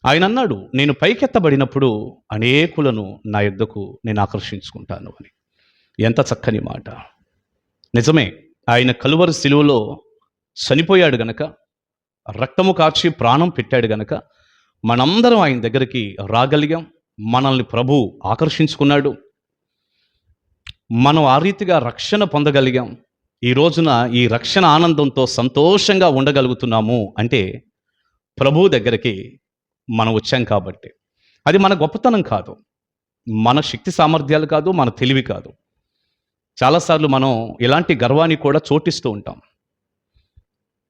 ఆయన అన్నాడు, నేను పైకెత్తబడినప్పుడు అనేకులను నా యొద్దకు నేను ఆకర్షించుకుంటాను అని. ఎంత చక్కని మాట. నిజమే, ఆయన కలువరి శిలువలో చనిపోయాడు గనక, రక్తము కార్చి ప్రాణం పెట్టాడు గనక మనందరం ఆయన దగ్గరికి రాగలిగాం. మనల్ని ప్రభు ఆకర్షించుకున్నాడు. మనం ఆ రీతిగా రక్షణ పొందగలిగాం. ఈ రోజున ఈ రక్షణ ఆనందంతో సంతోషంగా ఉండగలుగుతున్నాము అంటే ప్రభు దగ్గరికి మనం వచ్చాం కాబట్టి. అది మన గొప్పతనం కాదు, మన శక్తి సామర్థ్యాలు కాదు, మన తెలివి కాదు. చాలాసార్లు మనం ఇలాంటి గర్వాన్ని కూడా చోటిస్తూ ఉంటాం.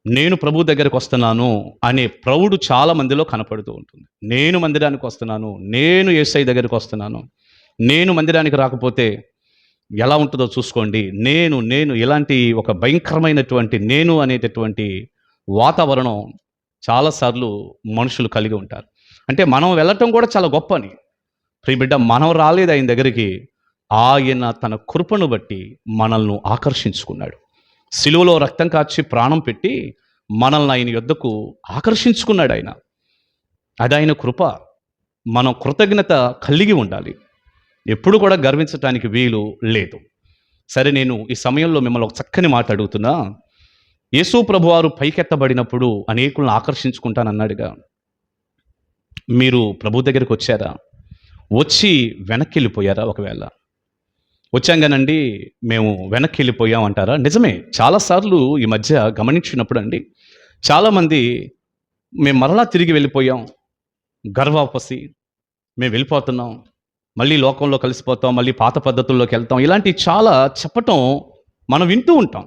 నేను ప్రభు దగ్గరికి వస్తున్నాను అనే ప్రౌఢు చాలా మందిలో కనపడుతూ ఉంటుంది. నేను మందిరానికి వస్తున్నాను, నేను యేసయ్య దగ్గరికి వస్తున్నాను, నేను మందిరానికి రాకపోతే ఎలా ఉంటుందో చూసుకోండి, నేను నేను ఇలాంటి ఒక భయంకరమైనటువంటి నేను అనేటటువంటి వాతావరణం చాలాసార్లు మనుషులు కలిగి ఉంటారు. అంటే మనం వెళ్ళటం కూడా చాలా గొప్ప అని. ప్రియ బిడ్డ, మనం రాలేదు ఆయన దగ్గరికి. ఆయన తన కృపను బట్టి మనల్ని ఆకర్షించుకున్నాడు. సిలువలో రక్తం కార్చి ప్రాణం పెట్టి మనల్ని ఆయన యొద్దకు ఆకర్షించుకున్నాడు ఆయన. అది ఆయన కృప. మనం కృతజ్ఞత కలిగి ఉండాలి. ఎప్పుడు కూడా గర్వించటానికి వీలు లేదు. సరే, నేను ఈ సమయంలో మిమ్మల్ని ఒక చక్కని మాట అడుగుతున్నా. యేసు ప్రభువారు పైకెత్తబడినప్పుడు అనేకులను ఆకర్షించుకుంటానన్నాడుగా. మీరు ప్రభు దగ్గరికి వచ్చారా? వచ్చి వెనక్కి వెళ్ళిపోయారా? ఒకవేళ వచ్చాంగానండి మేము వెనక్కి వెళ్ళిపోయాం అంటారా? నిజమే, చాలాసార్లు ఈ మధ్య గమనించినప్పుడు అండి, చాలామంది మేము మరలా తిరిగి వెళ్ళిపోయాం, గర్వాపసి, మేము వెళ్ళిపోతున్నాం, మళ్ళీ లోకంలో కలిసిపోతాం, మళ్ళీ పాత పద్ధతుల్లోకి వెళ్తాం, ఇలాంటివి చాలా చెప్పటం మనం వింటూ ఉంటాం.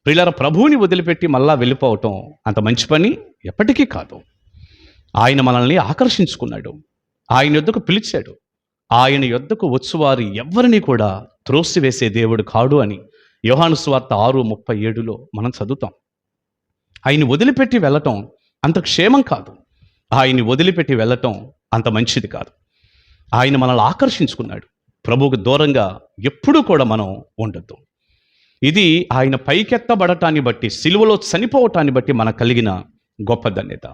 ప్రియులారా, ప్రభువుని వదిలిపెట్టి మళ్ళా వెళ్ళిపోవటం అంత మంచి పని ఎప్పటికీ కాదు. ఆయన మనల్ని ఆకర్షించుకున్నాడు, ఆయన యొద్దకు పిలిచాడు. ఆయన యొద్దకు వచ్చువారు ఎవరిని కూడా త్రోసివేసే దేవుడు కాడు అని యోహాను సువార్త 6:37లో మనం చదువుతాం. ఆయన్ని వదిలిపెట్టి వెళ్ళటం అంత క్షేమం కాదు. ఆయన్ని వదిలిపెట్టి వెళ్ళటం అంత మంచిది కాదు. ఆయన మనల్ని ఆకర్షించుకున్నాడు. ప్రభువుకు దూరంగా ఎప్పుడూ కూడా మనం ఉండొద్దు. ఇది ఆయన పైకెత్తబడటాన్ని బట్టి, సిలువలో చనిపోవటాన్ని బట్టి మనకు కలిగిన గొప్ప ధన్యత.